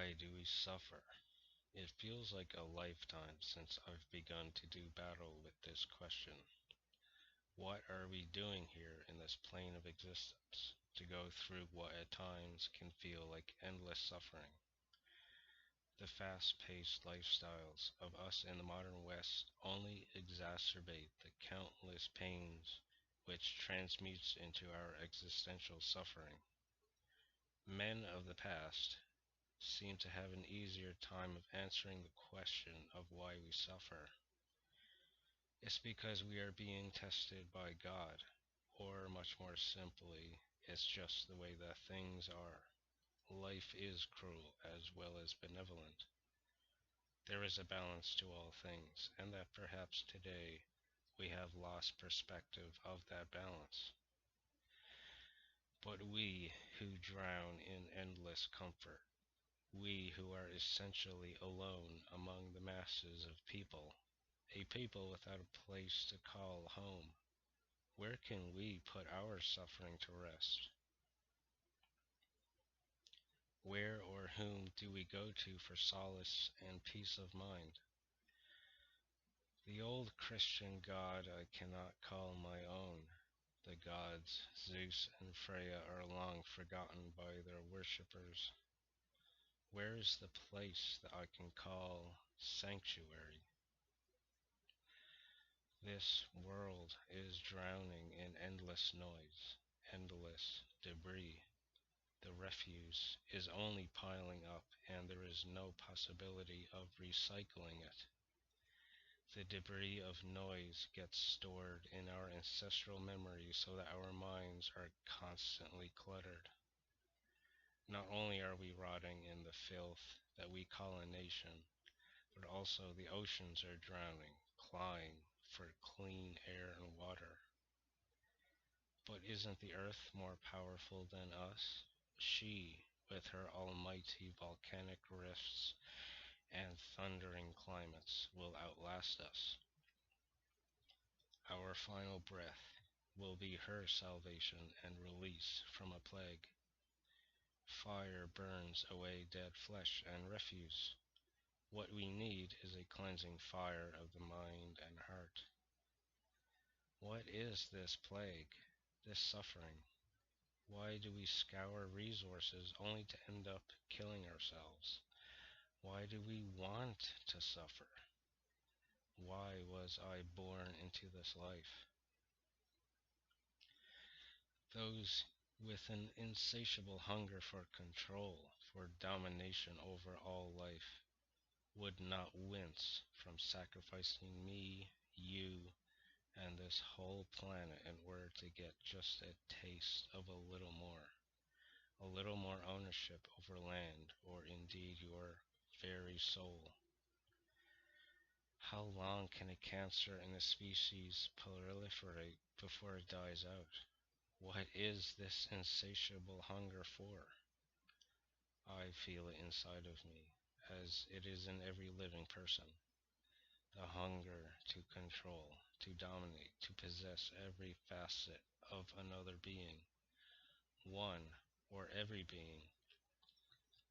Why do we suffer? It feels like a lifetime since I've begun to do battle with this question. What are we doing here in this plane of existence to go through what at times can feel like endless suffering? The fast-paced lifestyles of us in the modern West only exacerbate the countless pains which transmutes into our existential suffering. Men of the past seem to have an easier time of answering the question of why we suffer. It's because we are being tested by God, or much more simply, it's just the way that things are. Life is cruel as well as benevolent. There is a balance to all things, and that perhaps today we have lost perspective of that balance. But we who drown in endless comfort, we who are essentially alone among the masses of people, a people without a place to call home, where can we put our suffering to rest? Where or whom do we go to for solace and peace of mind? The old Christian God I cannot call my own. The gods Zeus and Freya are long forgotten by their worshippers. Where is the place that I can call sanctuary? This world is drowning in endless noise, endless debris. The refuse is only piling up, and there is no possibility of recycling it. The debris of noise gets stored in our ancestral memories so that our minds are constantly cluttered. Not only are we rotting in the filth that we call a nation, but also the oceans are drowning, clawing for clean air and water. But isn't the earth more powerful than us? She, with her almighty volcanic rifts and thundering climates, will outlast us. Our final breath will be her salvation and release from a plague. Fire burns away dead flesh and refuse. What we need is a cleansing fire of the mind and heart. What is this plague, this suffering? Why do we scour resources only to end up killing ourselves? Why do we want to suffer? Why was I born into this life? Those with an insatiable hunger for control, for domination over all life, would not wince from sacrificing me, you, and this whole planet in order to get just a taste of a little more ownership over land, or indeed your very soul. How long can a cancer in a species proliferate before it dies out? What is this insatiable hunger for? I feel it inside of me, as it is in every living person. The hunger to control, to dominate, to possess every facet of another being, one or every being.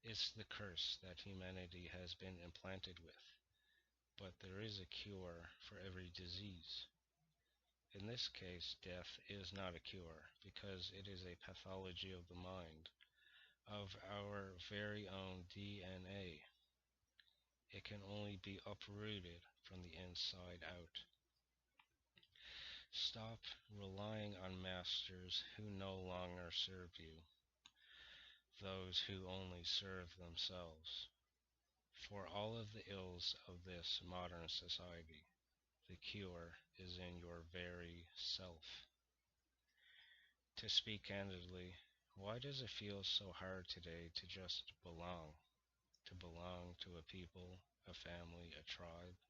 It's the curse that humanity has been implanted with, but there is a cure for every disease. In this case, death is not a cure, because it is a pathology of the mind, of our very own DNA. It can only be uprooted from the inside out. Stop relying on masters who no longer serve you, those who only serve themselves. For all of the ills of this modern society, the cure is in your very self. To speak candidly, why does it feel so hard today to just belong? To belong to a people, a family, a tribe?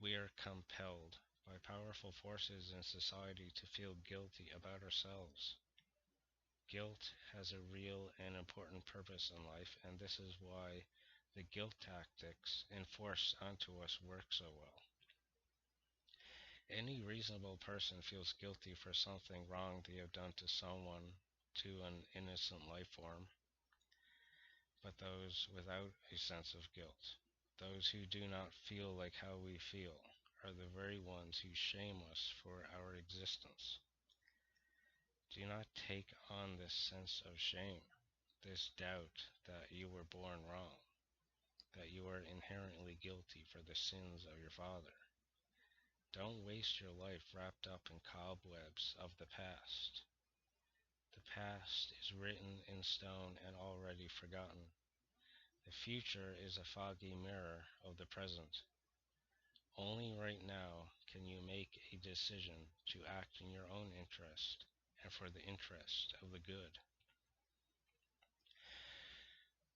We are compelled by powerful forces in society to feel guilty about ourselves. Guilt has a real and important purpose in life, and this is why the guilt tactics enforced onto us work so well. Any reasonable person feels guilty for something wrong they have done to someone, to an innocent life form. but those without a sense of guilt. Those who do not feel like how we feel are the very ones who shame us for our existence. Do not take on this sense of shame, this doubt that you were born wrong, that you are inherently guilty for the sins of your father. Don't waste your life wrapped up in cobwebs of the past. The past is written in stone and already forgotten. The future is a foggy mirror of the present. Only right now can you make a decision to act in your own interest and for the interest of the good.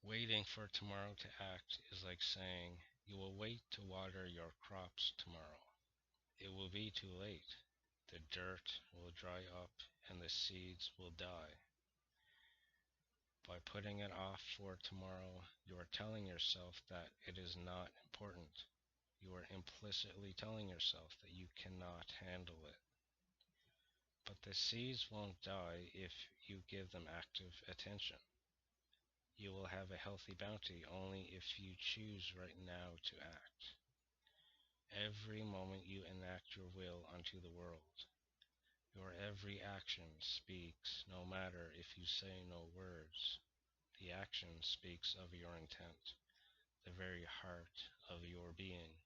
Waiting for tomorrow to act is like saying you will wait to water your crops tomorrow. It will be too late. The dirt will dry up and the seeds will die. By putting it off for tomorrow, you are telling yourself that it is not important. You are implicitly telling yourself that you cannot handle it. But the seeds won't die if you give them active attention. You will have a healthy bounty only if you choose right now to act. Every moment you enact your will unto the world. Your every action speaks, no matter if you say no words. The action speaks of your intent, the very heart of your being.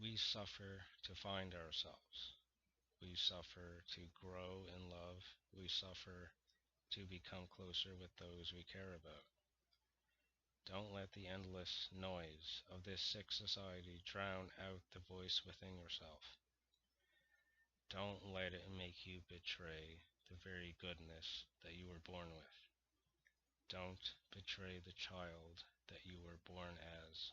We suffer to find ourselves. We suffer to grow in love. We suffer to become closer with those we care about. Don't let the endless noise of this sick society drown out the voice within yourself. Don't let it make you betray the very goodness that you were born with. Don't betray the child that you were born as.